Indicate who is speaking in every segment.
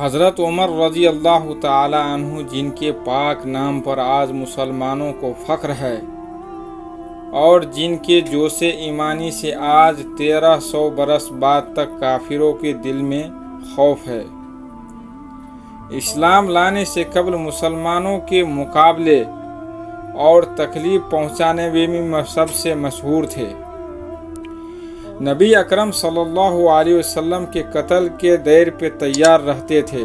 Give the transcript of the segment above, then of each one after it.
Speaker 1: حضرت عمر رضی اللہ تعالی عنہ، جن کے پاک نام پر آج مسلمانوں کو فخر ہے اور جن کے جوش ایمانی سے آج 1300 برس بعد تک کافروں کے دل میں خوف ہے، اسلام لانے سے قبل مسلمانوں کے مقابلے اور تکلیف پہنچانے میں سب سے مشہور تھے۔ نبی اکرم صلی اللہ علیہ وسلم کے قتل کے دیر پہ تیار رہتے تھے۔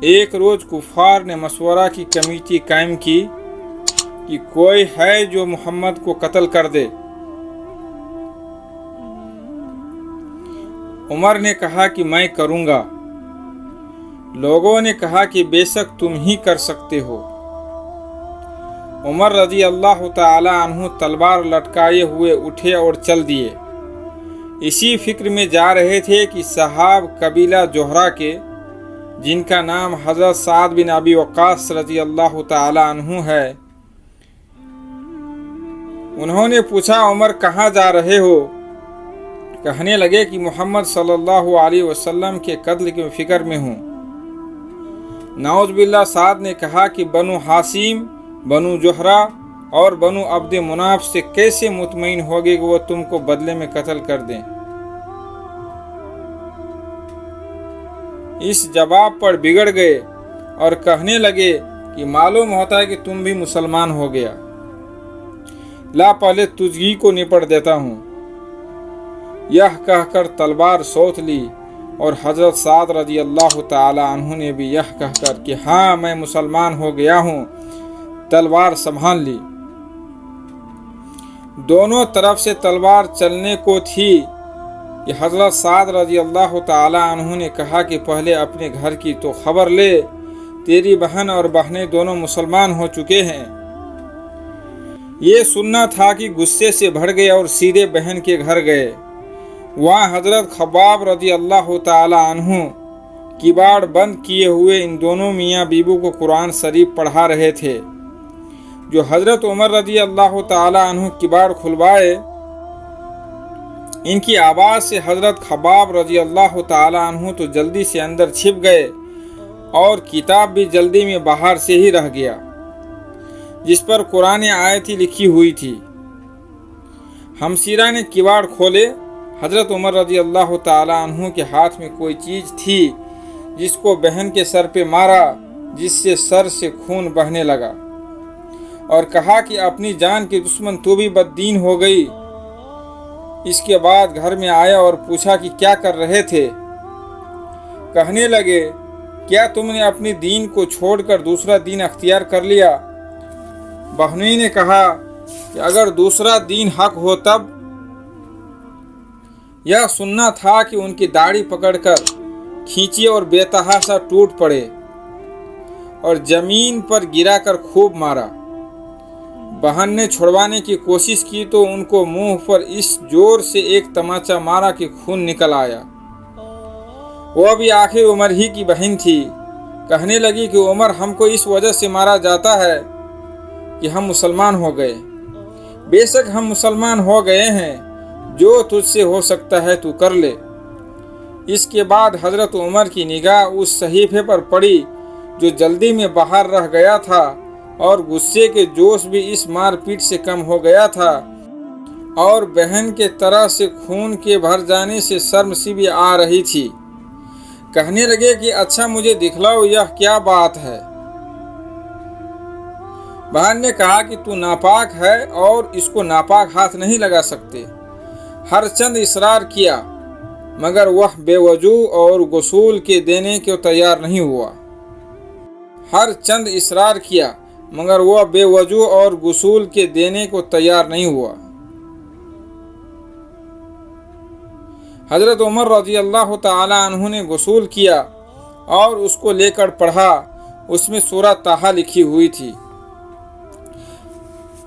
Speaker 1: ایک روز کفار نے مشورہ کی کمیٹی قائم کی کہ کوئی ہے جو محمد کو قتل کر دے۔ عمر نے کہا کہ میں کروں گا۔ لوگوں نے کہا کہ بے شک تم ہی کر سکتے ہو۔ عمر رضی اللہ تعالی عنہ تلوار لٹکائے ہوئے اٹھے اور چل دیے۔ اسی فکر میں جا رہے تھے کہ صحاب قبیلہ جوہرہ کے، جن کا نام حضرت سعد بن ابی وقاص رضی اللہ تعالی عنہ ہے، انہوں نے پوچھا عمر کہاں جا رہے ہو؟ کہنے لگے کہ محمد صلی اللہ علیہ وسلم کے قتل کی فکر میں ہوں۔ نعوذ باللہ سعد نے کہا کہ بنو ہاشم، بنو جوہرہ اور بنو عبد مناف سے کیسے مطمئن ہوگے کہ وہ تم کو بدلے میں قتل کر دیں؟ اس جواب پر بگڑ گئے اور کہنے لگے کہ معلوم ہوتا ہے کہ تم بھی مسلمان ہو گیا، لا پہلے تجھی کو نپٹ دیتا ہوں۔ یہ کہہ کر تلوار سوت لی اور حضرت سعد رضی اللہ تعالی عنہ نے بھی یہ کہہ کر کہ ہاں میں مسلمان ہو گیا ہوں، تلوار سنبھال لی۔ دونوں طرف سے تلوار چلنے کو تھی کہ حضرت سعد رضی اللہ تعالی عنہ نے کہا کہ پہلے اپنے گھر کی تو خبر لے، تیری بہن اور بہنیں دونوں مسلمان ہو چکے ہیں۔ یہ سننا تھا کہ غصے سے بھڑ گئے اور سیدھے بہن کے گھر گئے۔ وہاں حضرت خباب رضی اللہ تعالی عنہ کباڑ بند کیے ہوئے ان دونوں میاں بیبو کو قرآن شریف پڑھا رہے تھے۔ جو حضرت عمر رضی اللہ تعالی عنہ کباڑ کھلوائے، ان کی آواز سے حضرت خباب رضی اللہ تعالی عنہ تو جلدی سے اندر چھپ گئے اور کتاب بھی جلدی میں باہر سے ہی رہ گیا، جس پر قرآن آیت لکھی ہوئی تھی۔ ہمشیرہ نے کباڑ کھولے۔ حضرت عمر رضی اللہ تعالی عنہ کے ہاتھ میں کوئی چیز تھی جس کو بہن کے سر پہ مارا، جس سے سر سے خون بہنے لگا، اور کہا کہ اپنی جان کے دشمن تو بھی بددین ہو گئی۔ اس کے بعد گھر میں آیا اور پوچھا کہ کیا کر رہے تھے؟ کہنے لگے کیا تم نے اپنی دین کو چھوڑ کر دوسرا دین اختیار کر لیا؟ بہنوئی نے کہا کہ اگر دوسرا دین حق ہو تب۔ یہ سننا تھا کہ ان کی داڑھی پکڑ کر کھینچی اور بے تحاشا ٹوٹ پڑے اور زمین پر گرا کر خوب مارا۔ بہن نے چھڑوانے کی کوشش کی تو ان کو منہ پر اس زور سے ایک تماچا مارا کہ خون نکل آیا۔ وہ بھی آخر عمر ہی کی بہن تھی۔ کہنے لگی کہ عمر ہم کو اس وجہ سے مارا جاتا ہے کہ ہم مسلمان ہو گئے۔ بے شک ہم مسلمان ہو گئے ہیں، جو تجھ سے ہو سکتا ہے تو کر لے۔ اس کے بعد حضرت عمر کی نگاہ اس صحیفے پر پڑی جو جلدی میں باہر رہ گیا تھا، اور غصے کے جوش بھی اس مار پیٹ سے کم ہو گیا تھا، اور بہن کے طرح سے خون کے بھر جانے سے شرم سی بھی آ رہی تھی۔ کہنے لگے کہ اچھا مجھے دکھلاؤ یہ کیا بات ہے؟ بہن نے کہا کہ تو ناپاک ہے اور اس کو ناپاک ہاتھ نہیں لگا سکتے۔ ہر چند اصرار کیا مگر وہ بے وجوہ اور غسول کے دینے کو تیار نہیں ہوا۔ ہر چند اصرار کیا مگر وہ بے وجوہ اور غسول کے دینے کو تیار نہیں ہوا۔ حضرت عمر رضی اللہ تعالی عنہ نے غسول کیا اور اس کو لے کر پڑھا۔ اس میں سورہ طٰہٰ لکھی ہوئی تھی۔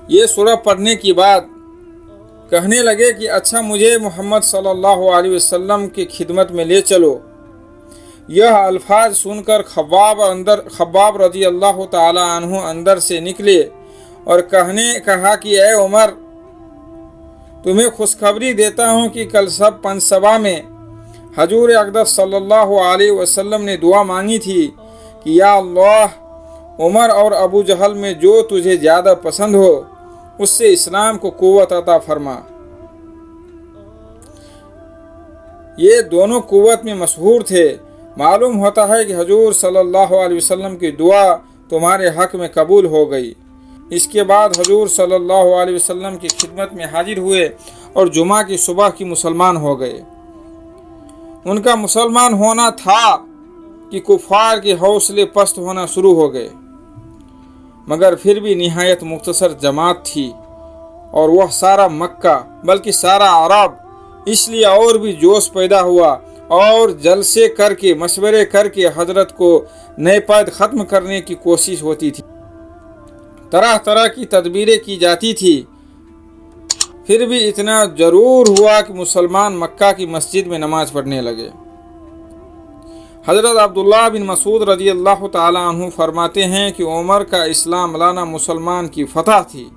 Speaker 1: یہ سورہ پڑھنے کے بعد کہنے لگے کہ اچھا مجھے محمد صلی اللہ علیہ وسلم کی خدمت میں لے چلو۔ یہ الفاظ سن کر خباب رضی اللہ تعالی عنہ اندر سے نکلے اور کہا کہ اے عمر، تمہیں خوشخبری دیتا ہوں کہ کل سب پنج سبا میں حضور اقدس صلی اللہ علیہ وسلم نے دعا مانگی تھی کہ یا اللہ، عمر اور ابو جہل میں جو تجھے زیادہ پسند ہو اس سے اسلام کو قوت عطا فرما۔ یہ دونوں قوت میں مشہور تھے۔ معلوم ہوتا ہے کہ حضور صلی اللہ علیہ وسلم کی دعا تمہارے حق میں قبول ہو گئی۔ اس کے بعد حضور صلی اللہ علیہ وسلم کی خدمت میں حاضر ہوئے اور جمعہ کی صبح کی مسلمان ہو گئے۔ ان کا مسلمان ہونا تھا کہ کفار کے حوصلے پست ہونا شروع ہو گئے، مگر پھر بھی نہایت مختصر جماعت تھی اور وہ سارا مکہ بلکہ سارا عرب، اس لیے اور بھی جوش پیدا ہوا اور جلسے کر کے مشورے کر کے حضرت کو نئے پید ختم کرنے کی کوشش ہوتی تھی، طرح طرح کی تدبیریں کی جاتی تھی۔ پھر بھی اتنا ضرور ہوا کہ مسلمان مکہ کی مسجد میں نماز پڑھنے لگے۔ حضرت عبداللہ بن مسعود رضی اللہ تعالیٰ عنہ فرماتے ہیں کہ عمر کا اسلام لانا مسلمان کی فتح تھی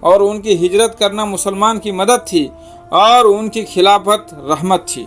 Speaker 1: اور ان کی ہجرت کرنا مسلمان کی مدد تھی اور ان کی خلافت رحمت تھی۔